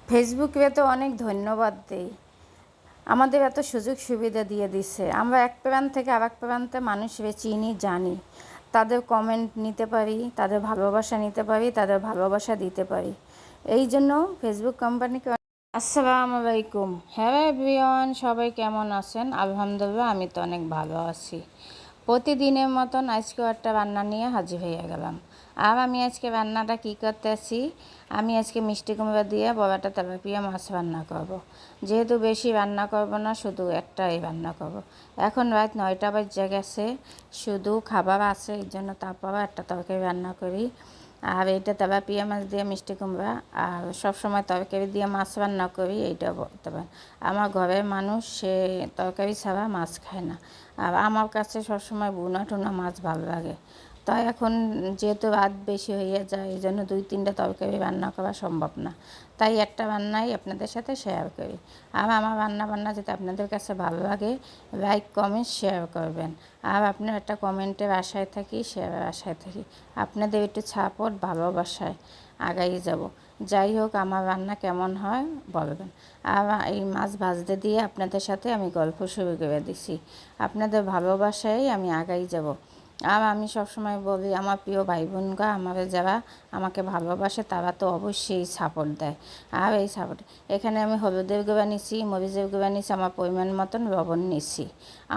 ফেসবুকে তো অনেক ধন্যবাদ দেই। আমাদের এত সুযোগ সুবিধা দিয়ে দিচ্ছে, আমরা এক প্রান্ত থেকে আরেক প্রান্তে মানুষের চিনি জানি, তাদের কমেন্ট নিতে পারি, তাদের ভালোবাসা নিতে পারি, তাদের ভালোবাসা দিতে পারি। এই জন্য ফেসবুক কোম্পানিকে আসসালামু আলাইকুম। হ্যালো এভরিওয়ান, সবাই কেমন আছেন? আলহামদুলিল্লাহ, আমি তো অনেক ভালো আছি। প্রতিদিনের মতন আজকেও একটা রান্না নিয়ে হাজির হয়ে গেলাম। আর আমি আজকে রান্নাটা কী করতেছি, আমি আজকে মিষ্টি কুমড়া দিয়ে বড়াটা তেলাপিয়া মাছ রান্না করব। যেহেতু বেশি রান্না করব না, শুধু একটাই রান্না করব। এখন রাত 9টা বাজে গেছে, শুধু খাবার আছে, এই জন্য তারপরে একটা তরকারি রান্না করি। আর এইটা তেলাপিয়া মাছ দিয়ে মিষ্টি কুমড়া, আর সবসময় তরকারি দিয়ে মাছ রান্না করি, এইটা বলতে পারেন। আমার ঘরের মানুষ সে তরকারি ছাড়া মাছ খায় না, আর আমার কাছে সবসময় ভুনা টুনা মাছ ভালো লাগে। তাই এখন যেহেতু রাত বেশি হয়ে যায়, এই জন্য 2-3টা তরকারি রান্না করা সম্ভব না, তাই একটা রান্নাই আপনাদের সাথে শেয়ার করি। আর আমার রান্না বান্না যদি আপনাদের কাছে ভালো লাগে, লাইক কমেন্ট শেয়ার করবেন। আর আপনার একটা কমেন্টের আশায় থাকি, শেয়ারের আশায় থাকি। আপনাদের একটু সাপোর্ট, ভালোবাসায় আগাই যাব। যাই হোক, আমার রান্না কেমন হয় বলবেন। আর এই মাছ ভাজতে দিয়ে আপনাদের সাথে আমি গল্প শুরু করে দিছি। আপনাদের ভালোবাসায় আমি আগাই যাব। আর আমি সবসময় বলি, আমার প্রিয় ভাই বোনরা, আমাদের যারা আমাকে ভালোবাসে, তারা তো অবশ্যই সাপোর্ট দেয়। আর এই সাপোর্ট, এখানে আমি হলুদের গুঁড়া নিছি, মরিচের গুঁড়া নিছি, আমার পরিমাণ মতন লবণ নিছি।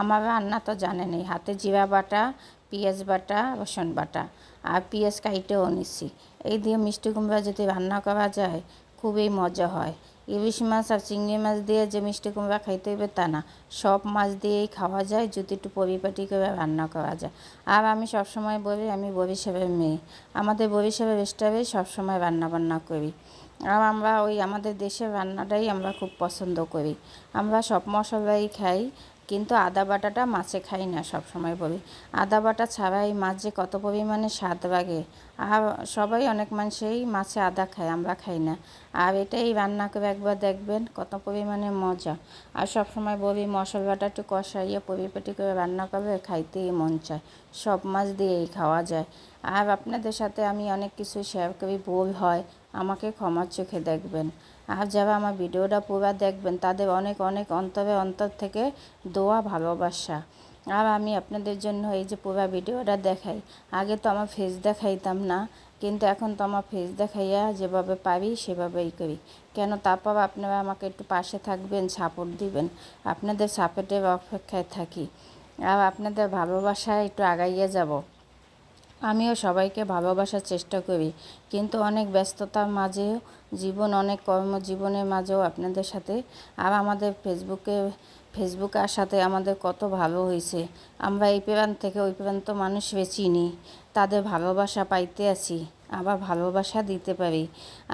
আমার রান্না তো জানেনই, হাতে জিরা বাটা, পেঁয়াজ বাটা, রসুন বাটা, আর পেঁয়াজ কাইটেও নিছি। এই দিয়ে মিষ্টি কুমড়া যদি রান্না করা যায়, খুবই মজা হয়। ইলিশ মাছ আর চিংড়ি মাছ দিয়ে যে মিষ্টি কুমড়া খাইতে হবে তা না, সব মাছ দিয়েই খাওয়া যায় যদি একটু পরিপাটি করে রান্না করা যায়। আর আমি সবসময় বলি, আমি বরিশালের মেয়ে, আমাদের বরিশালের স্টাইলে সবসময় রান্না বান্না করি। আর আমরা আমাদের দেশের রান্নাটাই আমরা খুব পছন্দ করি। আমরা সব মশলাই খাই, কিন্তু আদা বাটাটা মাছে খাই না। সব সময় বলি, আদা বাটা ছাড়াই মাছ যে কত পরিমাণে স্বাদ লাগে। আর সবাই, অনেক মানুষই মাছে আদা খায়, আমরা খাই না। আর এটাই রান্না করে একবার দেখবেন কত পরিমাণে মজা। আর সব সময় বলি, মশলাটা একটু কষাইয়ে পরিপাটি করে রান্না করলে খাইতেই মন চায়। সব মাছ দিয়েই খাওয়া যায়। আর আপনাদের সাথে আমি অনেক কিছু শেয়ার করি, ভুল হয় আমাকে ক্ষমার চোখে দেখবেন। আর যারা আমার ভিডিওটা পুরো দেখবেন, তাদের অনেক অনেক অন্তর থেকে দোয়া, ভালোবাসা। আর আমি আপনাদের জন্য এই যে পুরো ভিডিওটা দেখাই, আগে তো আমার ফেস দেখাইতাম না, কিন্তু এখন তো আমার ফেস দেখাইয়া যেভাবে পারি সেভাবেই করি। কেন, তারপর আপনারা আমাকে একটু পাশে থাকবেন, সাপোর্ট দিবেন। আপনাদের সাপোর্টের অপেক্ষায় থাকি। আর আপনাদের ভালোবাসায় একটু আগাইয়ে যাব। আমিও সবাইকে ভালোবাসার চেষ্টা করি, কিন্তু অনেক ব্যস্ততার মাঝেও, অনেক কর্মজীবনের মাঝেও আপনাদের সাথে। আর আমাদের ফেসবুকের সাথে আমাদের কত ভালো হয়েছে। আমরা এই প্রান্ত থেকে ওই প্রান্ত মানুষকে চিনি, তাদের ভালোবাসা পাইতে আছি, আবার ভালোবাসা দিতে পারি।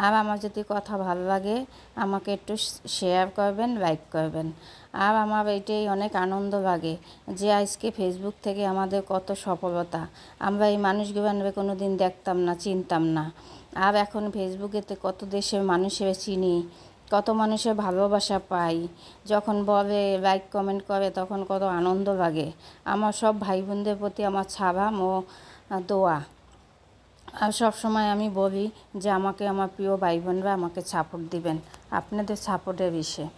আর আমার যদি কথা ভালো লাগে, আমাকে একটু শেয়ার করবেন, লাইক করবেন। আর আমার এটাই অনেক আনন্দ লাগে যে আজকে ফেসবুক থেকে আমাদের কত সফলতা। আমরা এই মানুষগুলো কোনো দিন দেখতাম না, চিনতাম না। আর এখন ফেসবুকেতে কত দেশের মানুষের চিনি, কত মানুষের ভালোবাসা পাই। যখন বলে, লাইক কমেন্ট করে, তখন কত আনন্দ লাগে। আমার সব ভাই বোনদের প্রতি আমার সালাম ও দোয়া। আর সব সময় আমি বলি যে আমাকে আমার প্রিয় ভাই বোনরা আমাকে সাপোর্ট দিবেন, আপনাদের সাপোর্টের বিষয়ে।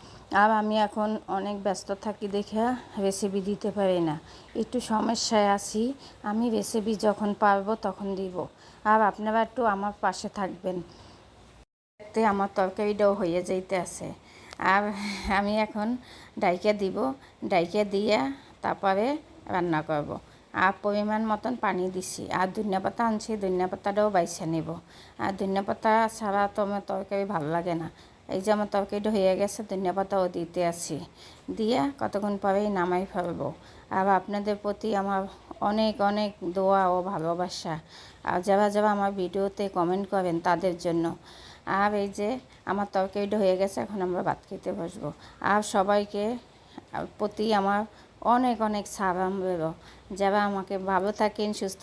আর আমি এখন অনেক ব্যস্ত থাকি দেখে রেসিপি দিতে পারি না, একটু সমস্যায় আছি। আমি রেসিপি যখন পারবো তখন দিব। আর আপনারা একটু আমার পাশে থাকবেন, যাতে আমার তরকারিটাও হয়ে যাইতে আছে। আর আমি এখন ডাইকে দিব, ডাইকে দিয়ে তারপরে রান্না করব। আর পরিমাণ মতন পানি দিছি। আর ধনিয়া পাতা আনছি, ধনিয়া পাতাটাও বাইছে নেব। আর ধনিয়া পাতা ছাড়া তো আমার তরকারি ভালো লাগে না। এই যে আমার তরকারিটা হয়ে গেছে, ধনিয়া পাতাও দিতে আছি, দিয়ে কতক্ষণ পরেই নামাই ফেলবো। আর আপনাদের প্রতি আমার অনেক অনেক দোয়া ও ভালোবাসা। আর যারা যারা আমার ভিডিওতে কমেন্ট করেন, তাদের জন্য। আর এই যে আমার তরকারিটা হয়ে গেছে, এখন আমরা ভাত খেতে বসবো। আর সবাইকে প্রতি আমার অনেক অনেক সালাম রইল। যারা আমাকে ভালো থাকেন, সুস্থ